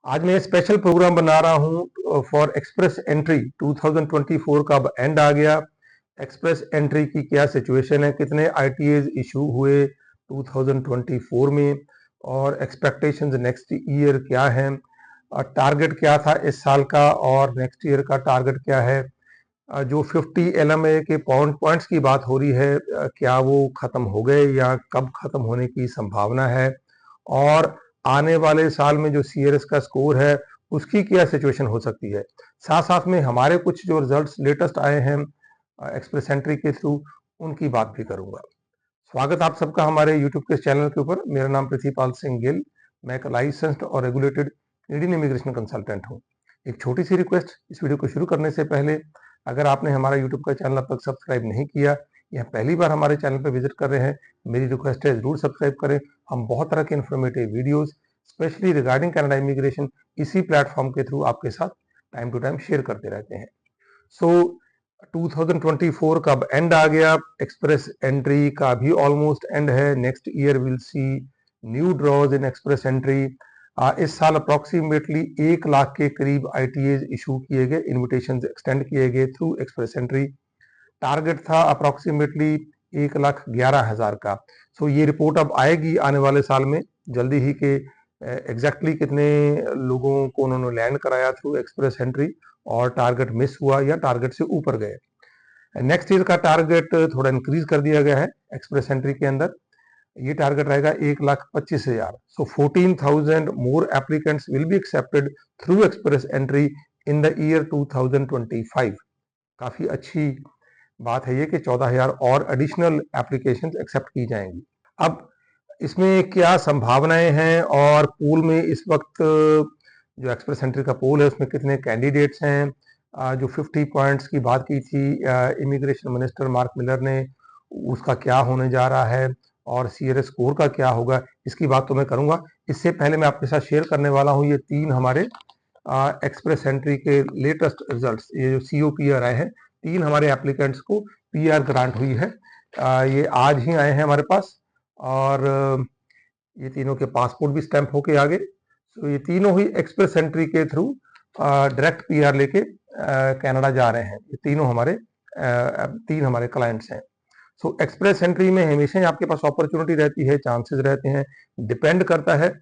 आज मैं special programme बना रहा हूं फॉर एक्सप्रेस एंट्री 2024 का अब एंड आ गया। एक्सप्रेस एंट्री की क्या सिचुएशन है, कितने आईटीएज इशू हुए 2024 में और एक्सपेक्टेशंस नेक्स्ट ईयर क्या है, टारगेट क्या था इस साल का और नेक्स्ट ईयर का टारगेट क्या है। जो 50 एलएमए के पॉइंट्स की बात हो रही है, क्या वो खत्म हो गए या कब खत्म होने की संभावना है, और आने वाले साल में जो सीआरएस का स्कोर है उसकी क्या सिचुएशन हो सकती है। साथ साथ में हमारे कुछ जो रिजल्ट्स लेटेस्ट आए हैं एक्सप्रेस एंट्री के थ्रू, उनकी बात भी करूंगा। स्वागत आप सबका हमारे यूट्यूब के चैनल के ऊपर। मेरा नाम पृथ्वीपाल सिंह गिल, मैं एक लाइसेंस्ड और रेगुलेटेड इंडियन इमिग्रेशन कंसल्टेंट हूँ। एक छोटी सी रिक्वेस्ट, इस वीडियो को शुरू करने से पहले अगर आपने हमारा यूट्यूब का चैनल अब तक सब्सक्राइब नहीं किया या पहली बार हमारे चैनल पर विजिट कर रहे हैं, मेरी रिक्वेस्ट है जरूर सब्सक्राइब करें। हम बहुत तरह के informative videos specially regarding Canada immigration इसी प्लेटफॉर्म के थ्रू आपके साथ टाइम टू टाइम शेयर करते रहते हैं। सो 2024 का अब एंड आ गया, एक्सप्रेस एंट्री का भी ऑलमोस्ट एंड है। Next year will see new draws in express entry. इस साल अप्रोक्सीमेटली 1 लाख के करीब आईटीएज इशू किए गए, इन्विटेशन एक्सटेंड किए गए थ्रू एक्सप्रेस एंट्री। टारगेट था अप्रोक्सीमेटली 1,11,000 का। सो ये रिपोर्ट अब आएगी आने वाले साल में जल्दी ही के एग्जैक्टली कितने लोगों को उन्होंने लैंड कराया थ्रू एक्सप्रेस एंट्री और टारगेट मिस हुआ या टारगेट से ऊपर गए। नेक्स्ट ईयर का टारगेट थोड़ा इंक्रीज कर दिया गया है एक्सप्रेस एंट्री के अंदर। ये टारगेट रहेगा 1,25,000। So 14,000 more applicants will be accepted through express entry in the year 2025। काफी अच्छी बात है ये कि 14,000 और एडिशनल एप्लीकेशंस एक्सेप्ट की जाएंगी। अब इसमें क्या संभावनाएं हैं और पूल में इस वक्त जो एक्सप्रेस एंट्री का पूल है उसमें कितने कैंडिडेट्स हैं। जो 50 पॉइंट्स की बात की थी इमिग्रेशन मिनिस्टर मार्क मिलर ने, उसका क्या होने जा रहा है और सीआरएस स्कोर का क्या होगा, इसकी बात तो मैं करूंगा। इससे पहले मैं आपके साथ शेयर करने वाला हूं ये 3 हमारे एक्सप्रेस एंट्री के लेटेस्ट रिजल्ट्स। ये जो COPR आए हैं, 3 हमारे एप्लीकेंट्स को PR ग्रांट हुई है। ये आज ही आए हैं हमारे पास और ये तीनों के पासपोर्ट भी स्टैंप होके आ गए। सो ये तीनों ही एक्सप्रेस एंट्री के थ्रू डायरेक्ट PR लेके कनाडा जा रहे हैं। ये तीनों हमारे 3 हमारे क्लाइंट्स हैं। सो एक्सप्रेस एंट्री में हमेशा ही आपके पास अपॉर्चुनिटी रहती है, चांसेस रहते हैं, डिपेंड करता है,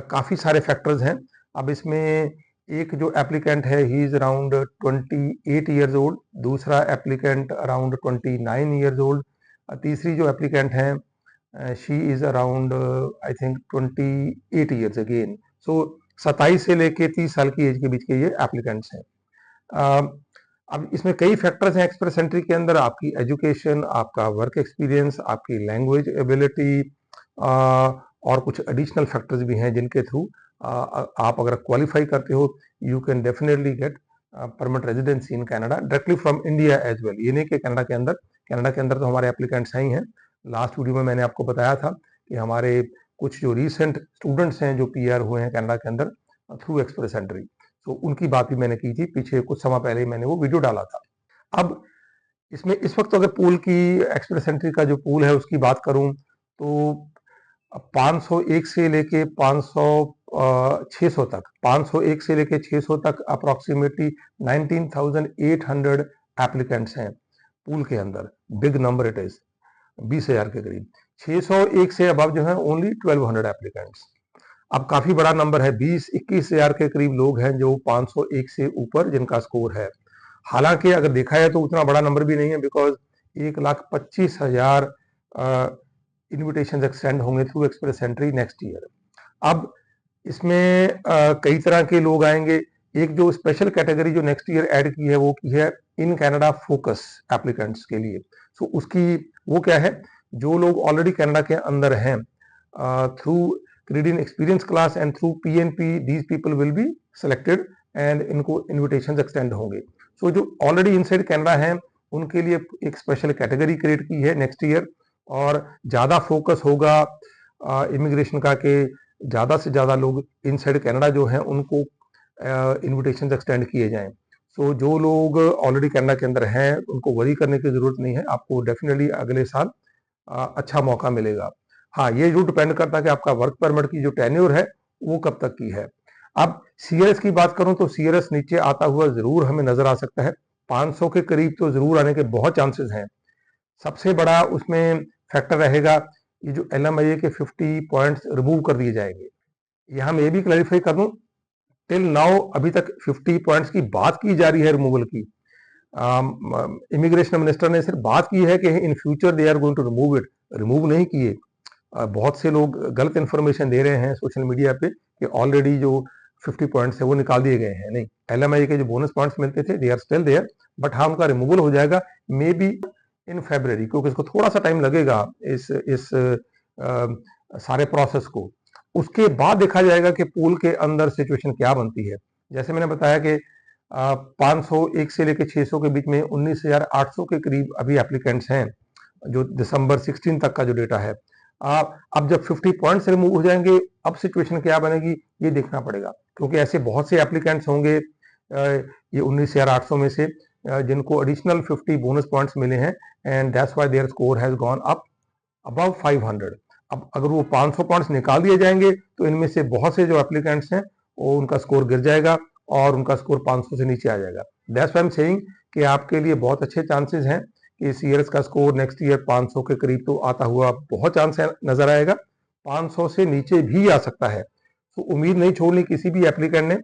काफी सारे फैक्टर्स हैं। अब इसमें एक जो एप्लीकेंट है he is around 28 years old, दूसरा एप्लीकेंट अराउंड 29 ईयर्स ओल्ड, तीसरी जो एप्लीकेंट है she is around I think 28 years again. So 27 से लेके 30 साल की एज के बीच के ये एप्लीकेंट्स हैं। अब इसमें कई फैक्टर्स हैं एक्सप्रेस एंट्री के अंदर, आपकी एजुकेशन, आपका वर्क एक्सपीरियंस, आपकी लैंग्वेज एबिलिटी और कुछ एडिशनल फैक्टर्स भी हैं जिनके थ्रू आप अगर क्वालिफाई करते हो you can definitely get permanent residency in Canada directly from India as well. ये नहीं कि कनाडा के अंदर तो हमारे एप्लीकेंट्स हैं ही हैं। लास्ट वीडियो में मैंने आपको बताया था कि हमारे कुछ जो रिसेंट स्टूडेंट्स हैं जो PR हुए हैं कनाडा के अंदर थ्रू एक्सप्रेस एंट्री, तो उनकी बात भी मैंने की थी पीछे कुछ समय पहले ही मैंने वो वीडियो डाला था। अब इसमें इस वक्त अगर पूल की एक्सप्रेस एंट्री का जो पूल है उसकी बात करूं तो 501 से लेके 600 तक, 501 से लेके 600 तक अप्रोक्सीमेटली 19,800 एप्लीकेंट्स हैं पूल के अंदर। बिग नंबर इट इज, 20,000 के करीब। 601 से अब जो है ओनली 1200 एप्लीकेंट्स। अब काफी बड़ा नंबर है, 20-21,000 के करीब लोग हैं जो 501 से ऊपर जिनका स्कोर है। हालांकि अगर देखा है तो उतना बड़ा नंबर भी नहीं है, बिकॉज 1,25,000 इन्विटेशन एक्सटेंड होंगे through express entry next year. अब इसमें कई तरह के लोग आएंगे। एक जो स्पेशल कैटेगरी जो नेक्स्ट ईयर ऐड की है वो की है इन कनाडा फोकस एप्लीकेंट्स के लिए। सो उसकी वो क्या है, जो लोग ऑलरेडी कनाडा के अंदर हैं through Canadian experience class and through PNP, these people will be selected and इनको इन्विटेशन एक्सटेंड होंगे। सो जो ऑलरेडी इनसाइड कनाडा हैं उनके लिए एक स्पेशल कैटेगरी क्रिएट की है नेक्स्ट ईयर, और ज्यादा फोकस होगा इमिग्रेशन का कि ज्यादा से ज्यादा लोग इनसाइड कनाडा जो हैं उनको इन्विटेशन एक्सटेंड किए जाएं। सो जो लोग ऑलरेडी कनाडा के अंदर हैं उनको वरी करने की जरूरत नहीं है, आपको डेफिनेटली अगले साल अच्छा मौका मिलेगा। हाँ, ये जरूर डिपेंड करता है कि आपका वर्क परमिट की जो टेन्योर है वो कब तक की है। अब सीआरएस की बात करूं तो सीआरएस नीचे आता हुआ जरूर हमें नजर आ सकता है, 500 के करीब तो जरूर आने के बहुत चांसेस हैं। सबसे बड़ा उसमें फैक्टर रहेगा ये जो एलएमआईए के 50 पॉइंट्स रिमूव कर दिए जाएंगे। यहाँ मैं ये भी क्लैरिफाई कर दूं, टिल नाउ अभी तक 50 पॉइंट्स की बात की जा रही है रिमूवल की। इमिग्रेशन मिनिस्टर ने सिर्फ बात की है कि in future they are going to remove it, remove नहीं किए। बहुत से लोग गलत इन्फॉर्मेशन दे रहे हैं सोशल मीडिया पे कि ऑलरेडी जो 50 पॉइंट्स है वो निकाल दिए गए हैं। नहीं, एलएमआई के जो बोनस पॉइंट्स मिलते थे they are still there, but हाँ उनका रिमूवल हो जाएगा मे बी इन फेब्रुअरी, क्योंकि इसको थोड़ा सा टाइम लगेगा इस सारे प्रोसेस को। उसके बाद देखा जाएगा कि पूल के अंदर सिचुएशन क्या बनती है। जैसे मैंने बताया कि 501 से लेकर 600 के बीच में 19,800 के करीब अभी एप्लीकेंट्स हैं, जो दिसंबर 16 तक का जो डेटा है। अब जब 50 पॉइंट्स रिमूव हो जाएंगे, अब सिचुएशन क्या बनेगी ये देखना पड़ेगा, क्योंकि ऐसे बहुत से एप्लीकेंट्स होंगे ये 19,800 में से जिनको एडिशनल 50 बोनस पॉइंट्स मिले हैं, and that's why their score has gone up above 500। अब अगर वो 500 पॉइंट्स निकाल दिए जाएंगे तो इनमें से बहुत से जो एप्लीकेंट्स हैं वो उनका स्कोर गिर जाएगा और उनका स्कोर 500 से नीचे आ जाएगा। That's why I am saying कि आपके लिए बहुत अच्छे चांसेस हैं कि सीआरएस का स्कोर नेक्स्ट ईयर 500 के करीब तो आता हुआ बहुत चांस है, नजर आएगा। 500 से नीचे भी आ सकता है। तो उम्मीद नहीं छोड़नी किसी भी एप्लीकेंट ने।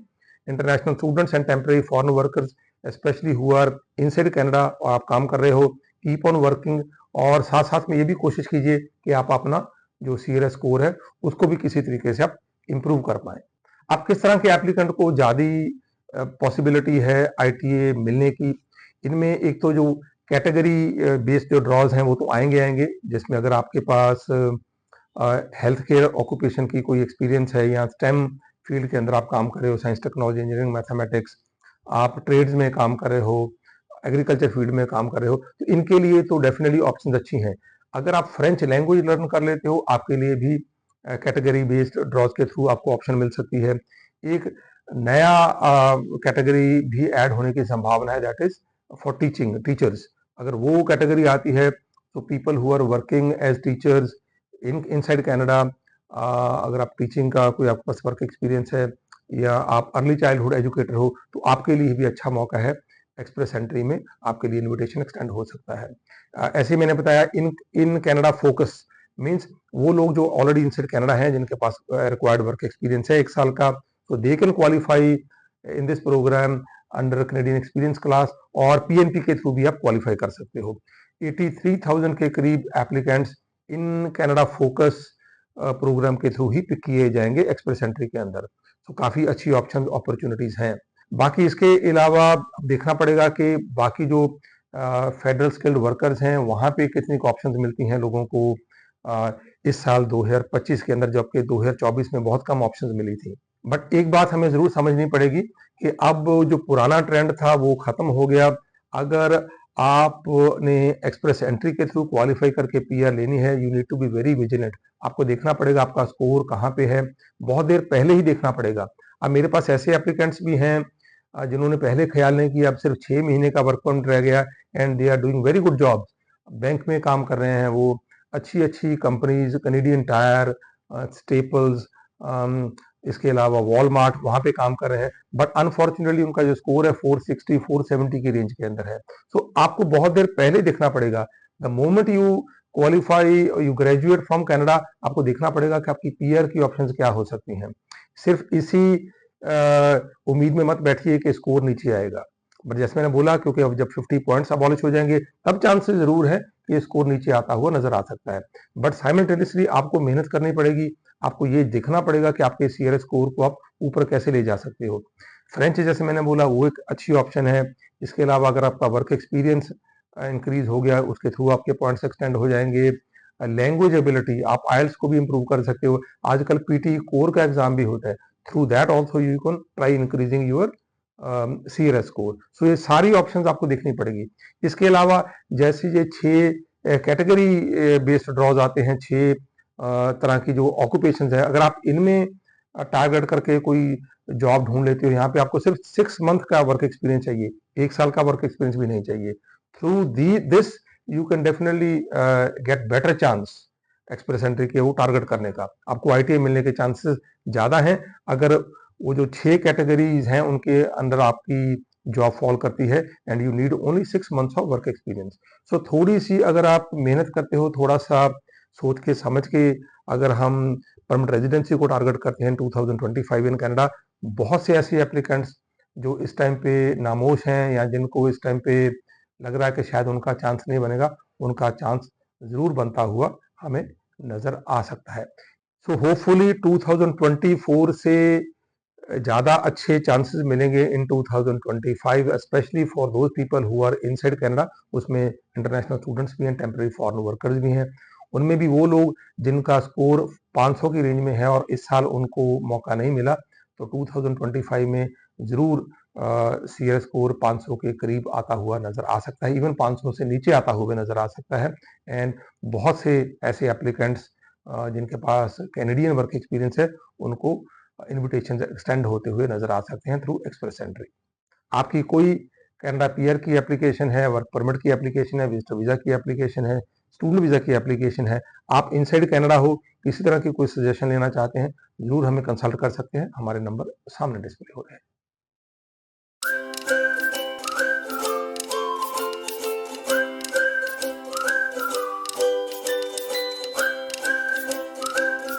International students and temporary foreign workers specially who are inside Canada और आप काम कर रहे हो, कीप ऑन वर्किंग, और साथ साथ में ये भी कोशिश कीजिए कि आप अपना जो सीआरएस स्कोर है उसको भी किसी तरीके से आप इंप्रूव कर पाए। अब किस तरह के एप्लीकेंट को ज्यादा पॉसिबिलिटी है आईटीए मिलने की, इनमें एक तो जो कैटेगरी बेस्ड जो ड्रॉज हैं वो तो आएंगे, जिसमें अगर आपके पास हेल्थ केयर ऑक्यूपेशन की कोई एक्सपीरियंस है या स्टेम फील्ड के अंदर आप काम कर रहे हो, साइंस टेक्नोलॉजी इंजीनियरिंग मैथमेटिक्स, आप ट्रेड्स में काम कर रहे हो, एग्रीकल्चर फील्ड में काम कर रहे हो, तो इनके लिए तो डेफिनेटली ऑप्शन अच्छी हैं। अगर आप फ्रेंच लैंग्वेज लर्न कर लेते हो आपके लिए भी कैटेगरी बेस्ड ड्रॉज के थ्रू आपको ऑप्शन मिल सकती है। एक नया कैटेगरी भी ऐड होने की संभावना है, that is for teaching teachers. अगर वो कैटेगरी आती है तो people who are working as teachers inside Canada, अगर आप टीचिंग का कोई आपके पास वर्क एक्सपीरियंस है या आप अर्ली चाइल्डहुड एजुकेटर हो तो आपके लिए भी अच्छा मौका है। एक्सप्रेस एंट्री में आपके लिए इनविटेशन एक्सटेंड हो सकता है। ऐसे मैंने बताया इन कनाडा फोकस मींस वो लोग जो ऑलरेडी इनसाइड कनाडा हैं जिनके पास रिक्वायर्ड वर्क एक्सपीरियंस है 1 साल का, तो they can qualify in this program under Canadian experience class, और पीएनपी के थ्रू भी आप क्वालिफाई कर सकते हो। 83,000 के करीब applicants in Canada focus program के थ्रू ही पिक किए जाएंगे एक्सप्रेस एंट्री के अंदर। तो काफी अच्छी ऑप्शन अपॉर्चुनिटीज हैं। बाकी इसके अलावा देखना पड़ेगा कि बाकी जो फेडरल स्किल्ड वर्कर्स हैं वहां पे कितनी ऑप्शंस मिलती हैं लोगों को इस साल 2025 के अंदर, जबकि 2024 में बहुत कम ऑप्शंस मिली थी। बट एक बात हमें जरूर समझनी पड़ेगी कि अब जो पुराना ट्रेंड था वो खत्म हो गया। अगर आपने एक्सप्रेस एंट्री के थ्रू क्वालिफाई करके पीआर लेनी है, you need to be very vigilant. आपको देखना पड़ेगा आपका स्कोर कहाँ पे है, बहुत देर पहले ही देखना पड़ेगा। अब मेरे पास ऐसे एप्लीकेंट्स भी हैं जिन्होंने पहले ख्याल नहीं किया, अब सिर्फ 6 महीने का वर्क परमिट रह गया and they are doing very good job. Bank में काम कर रहे हैं वो, अच्छी अच्छी कंपनीज, कैनेडियन टायर, स्टेपल्स, इसके अलावा वॉलमार्ट, वहां पे काम कर रहे हैं। बट अनफॉर्चुनेटली उनका जो स्कोर है 460 470 की रेंज के अंदर है। तो आपको बहुत देर पहले देखना पड़ेगा। The moment you qualify, you graduate from Canada, आपको देखना पड़ेगा कि आपकी पीआर की ऑप्शंस क्या हो सकती हैं। सिर्फ इसी उम्मीद में मत बैठिए कि स्कोर नीचे आएगा। बट जैसे मैंने बोला, क्योंकि अब जब 50 पॉइंट्स अबॉलिश हो जाएंगे तब चांसेस जरूर है कि स्कोर नीचे आता हुआ नजर आ सकता है। बट साइमल्टेनियसली आपको मेहनत करनी पड़ेगी, आपको ये देखना पड़ेगा कि आपके सीआरएस स्कोर को आप ऊपर कैसे ले जा सकते हो। फ्रेंच जैसे मैंने बोला वो एक अच्छी ऑप्शन है। इसके अलावा अगर आपका वर्क एक्सपीरियंस इंक्रीज हो गया उसके थ्रू आपके पॉइंट्स एक्सटेंड हो जाएंगे। लैंग्वेज एबिलिटी, आप आइल्स को भी इंप्रूव कर सकते हो। आजकल पीटी कोर का एग्जाम भी होता है, through that also you can try increasing your CRS score. So ये सारी ऑप्शंस आपको देखनी पड़ेगी। इसके अलावा जैसे ये 6 कैटेगरी बेस्ड ड्रॉज आते हैं, 6 तरह की जो ऑक्यूपेशन है, अगर आप इनमें टारगेट करके कोई जॉब ढूंढ लेते हो, यहाँ पे आपको सिर्फ 6 मंथ का वर्क एक्सपीरियंस चाहिए, 1 साल का वर्क एक्सपीरियंस भी नहीं चाहिए। Through this you can definitely get better chance express entry के वो टारगेट करने का। आपको आईटीआई मिलने के चांसेस ज्यादा हैं अगर वो जो 6 कैटेगरीज हैं उनके अंदर आपकी जॉब फॉल करती है and you need only 6 months of work experience. So थोड़ी सी अगर आप मेहनत करते हो, थोड़ा सा सोच के समझ के, अगर हम परमानेंट रेजिडेंसी को टारगेट करते हैं 2025 इन कनाडा, बहुत से ऐसे एप्लीकेंट्स जो इस टाइम पे नामोश हैं या जिनको इस टाइम पे लग रहा है कि शायद उनका चांस नहीं बनेगा, उनका चांस जरूर बनता हुआ हमें नजर आ सकता है। सो होपफुली 2024 से ज़्यादा अच्छे चांसेस मिलेंगे in 2025, specially for those people who are inside Canada. उसमें इंटरनेशनल स्टूडेंट्स भी हैं, टेम्पररी फॉरेन वर्कर्स भी हैं, उनमें भी वो लोग जिनका स्कोर 500 की रेंज में है और इस साल उनको मौका नहीं मिला, तो 2025 में ज़रूर सीआर स्कोर 500 के करीब आता हुआ नज़र आ सकता है, इवन 500 से नीचे आता हुआ नज़र आ सकता है। एंड बहुत से ऐसे एप्लीकेंट्स जिनके पास कैनेडियन वर्क एक्सपीरियंस है, उनको इनविटेशन एक्सटेंड होते हुए नजर आ सकते हैं थ्रू एक्सप्रेस एंट्री। आपकी कोई कनाडा पीआर की एप्लीकेशन है, वर्क परमिट की एप्लीकेशन है, विजिटर वीजा की एप्लीकेशन है, स्टूडेंट वीजा की एप्लीकेशन है, आप इनसाइड कनाडा हो, किसी तरह की कोई सजेशन लेना चाहते हैं, जरूर हमें कंसल्ट कर सकते हैं। हमारे नंबर सामने डिस्प्ले हो रहे हैं।